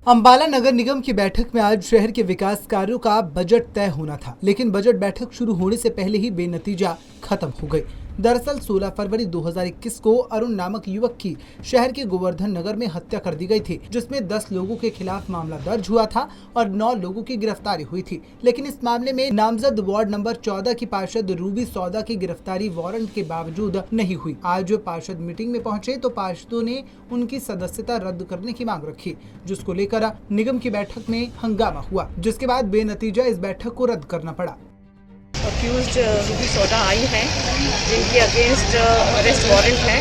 अंबाला नगर निगम की बैठक में आज शहर के विकास कार्यों का बजट तय होना था, लेकिन बजट बैठक शुरू होने से पहले ही बेनतीजा खत्म हो गई। दरअसल 16 फरवरी 2021 को अरुण नामक युवक की शहर के गोवर्धन नगर में हत्या कर दी गई थी, जिसमें 10 लोगों के खिलाफ मामला दर्ज हुआ था और 9 लोगों की गिरफ्तारी हुई थी। लेकिन इस मामले में नामजद वार्ड नंबर 14 की पार्षद रूबी सौदा की गिरफ्तारी वारंट के बावजूद नहीं हुई। आज पार्षद मीटिंग में पहुंचे तो पार्षदों ने उनकी सदस्यता रद्द करने की मांग रखी, जिसको लेकर निगम की बैठक में हंगामा हुआ, जिसके बाद बेनतीजा इस बैठक को रद्द करना पड़ा। अक्यूज्ड रूबी सौदा आई हैं जिनके अगेंस्ट अरेस्ट वारंट है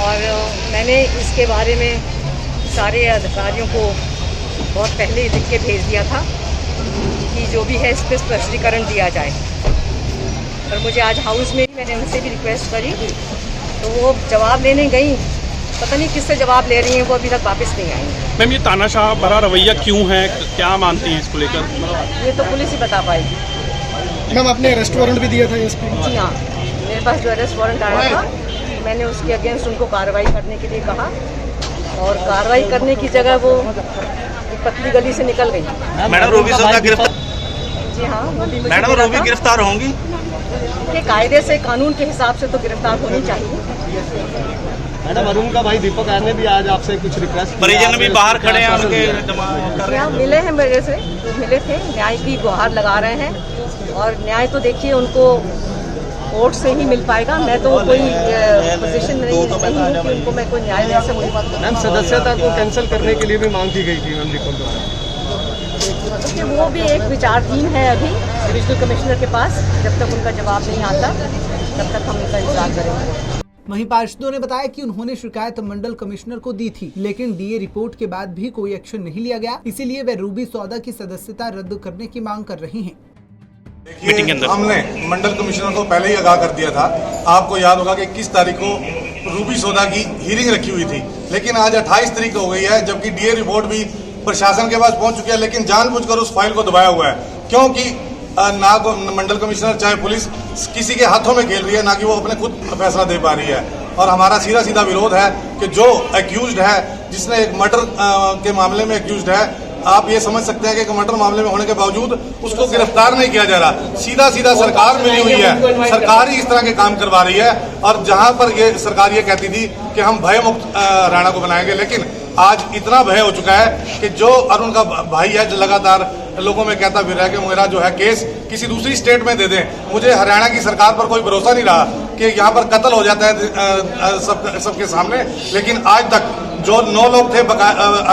और मैंने इसके बारे में सारे अधिकारियों को बहुत पहले ही लिख के भेज दिया था कि जो भी है इस पर स्पष्टीकरण दिया जाए। और मुझे आज हाउस में मैंने उनसे भी रिक्वेस्ट करी तो वो जवाब लेने गई, पता नहीं किससे जवाब ले रही हैं, वो अभी तक वापस नहीं आई। मैम, ये तानाशाह भरा रवैया क्यों है, क्या मानती हैं इसको लेकर? ये तो पुलिस ही बता पाएगी। मैम, आपने अरेस्ट वारंट भी दिया था एसपी? जी हाँ, मेरे पास जो अरेस्ट वारंट आया था मैंने उसके अगेंस्ट उनको कार्रवाई करने के लिए कहा और कार्रवाई करने की जगह वो एक पतली गली से निकल गई। मैडम रूबी सौदा गिरफ्तार? जी हाँ, मैडम रूबी गिरफ्तार होंगी? के कायदे से कानून के हिसाब से तो गिरफ्तार होनी चाहिए। मैडम, अरुण का भाई दीपक आर ने भी आज आपसे कुछ रिक्वेस्ट, परिजन भी बाहर खड़े हैं उनके, यहाँ मिले हैं मेरे से, तो मिले थे, न्याय की गुहार लगा रहे हैं और न्याय तो देखिए उनको कोर्ट से ही मिल पाएगा। मैं तो कोई पोजीशन में नहीं हूँ कि उनको मैं कोई न्याय दे सकूँ। मैम, सदस्यता को कैंसिल करने के लिए भी मांग की गई थी मैम रिकॉर्ड क्योंकि वो भी एक विचाराधीन है अभी डिविजनल कमिश्नर के पास। जब तक उनका जवाब नहीं आता तब तक हम उनका इंतजार करेंगे। वहीं पार्षदों ने बताया कि उन्होंने शिकायत मंडल कमिश्नर को दी थी, लेकिन डीए रिपोर्ट के बाद भी कोई एक्शन नहीं लिया गया। इसीलिए वे रूबी सौदा की सदस्यता रद्द करने की मांग कर रहे हैं। मीटिंग के अंदर हमने मंडल कमिश्नर को पहले ही आगाह कर दिया था। आपको याद होगा कि 21 तारीख को रूबी सौदा की हियरिंग रखी हुई थी, लेकिन आज 28 तारीख हो गई है, जबकि डीए रिपोर्ट भी प्रशासन के पास पहुंच चुकी है, लेकिन जानबूझकर उस फाइल को दबाया हुआ है। क्योंकि ना मंडल कमिश्नर चाहे पुलिस किसी के हाथों में खेल रही है, ना कि वो अपने खुद फैसला दे पा रही है। और हमारा सीधा विरोध है कि जो एक्यूज्ड है, जिसने एक मर्डर के मामले में एक्यूज्ड है, आप ये समझ सकते हैं कि एक मर्डर मामले में होने के बावजूद उसको गिरफ्तार नहीं किया जा रहा। सीधा सरकार मिली हुई है, सरकार ही इस तरह के काम करवा रही है। और जहां पर ये सरकार ये कहती थी कि हम भय मुक्त हरियाणा को बनाएंगे, लेकिन आज इतना भय हो चुका है कि जो अरुण का भाई है, जो लगातार लोगों में कहता फिर रहा है कि मेरा जो है केस किसी दूसरी स्टेट में दे दें। मुझे हरियाणा की सरकार पर कोई भरोसा नहीं रहा कि यहाँ पर कत्ल हो जाता है सबके सामने। लेकिन आज तक जो 9 लोग थे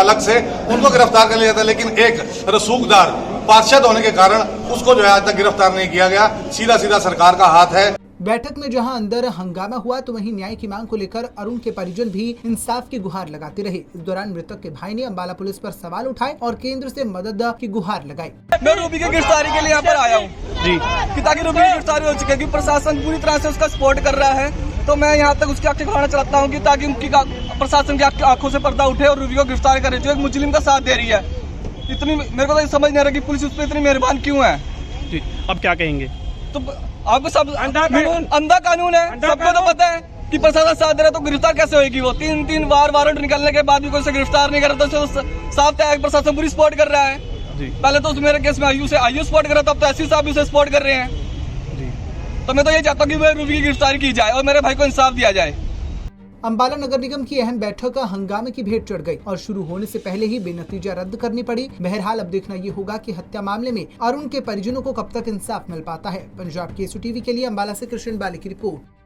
अलग से, उनको गिरफ्तार कर लिया जाता है, लेकिन एक रसूखदार पार्षद होने के कारण उसको जो है आज तक गिरफ्तार नहीं किया गया। सीधा सरकार का हाथ है। बैठक में जहां अंदर हंगामा हुआ तो वहीं न्याय की मांग को लेकर अरुण के परिजन भी इंसाफ की गुहार लगाते रहे। इस दौरान मृतक के भाई ने अंबाला पुलिस पर सवाल उठाए और केंद्र से मदद की गुहार लगाई। मैं रूबी की गिरफ्तारी के लिए यहाँ पर आया हूँ जी, कि ताकि रूबी की गिरफ्तारी हो सके, क्योंकि प्रशासन पूरी तरह से उसका सपोर्ट कर रहा है। तो मैं यहाँ तक उसकी आंखें खुलाना चाहता हूँ कि ताकि उनकी प्रशासन की आंखों से पर्दा उठे और रूबी को गिरफ्तार करे, जो एक मुस्लिम का साथ दे रही है। इतनी मेरे को तो समझ नहीं आ रहा कि पुलिस उस पर इतनी मेहरबान क्यों है जी। अब क्या कहेंगे? तो आपको सब अंधा कानून है, सबको तो पता है कि प्रशासन साथ दे रहा है, तो गिरफ्तार कैसे होगी? वो 3 बार वारंट निकलने के बाद भी कोई उसे गिरफ्तार नहीं कर रहा, तो साफ है प्रशासन पूरी सपोर्ट कर रहा है जी। पहले तो मेरे केस में आयु सपोर्ट कर रहा था, अब तो एसपी साहब भी उसे सपोर्ट कर रहे हैं जी। तो मैं तो ये चाहता हूँ कि रूबी की गिरफ्तारी की जाए और मेरे भाई को इंसाफ दिया जाए। अंबाला नगर निगम की अहम बैठक हंगामे की भेंट चढ़ गई और शुरू होने से पहले ही बेनतीजा रद्द करनी पड़ी। बहरहाल अब देखना ये होगा कि हत्या मामले में अरुण के परिजनों को कब तक इंसाफ मिल पाता है। पंजाब केसरी टीवी के लिए अंबाला से कृष्ण बाली की रिपोर्ट।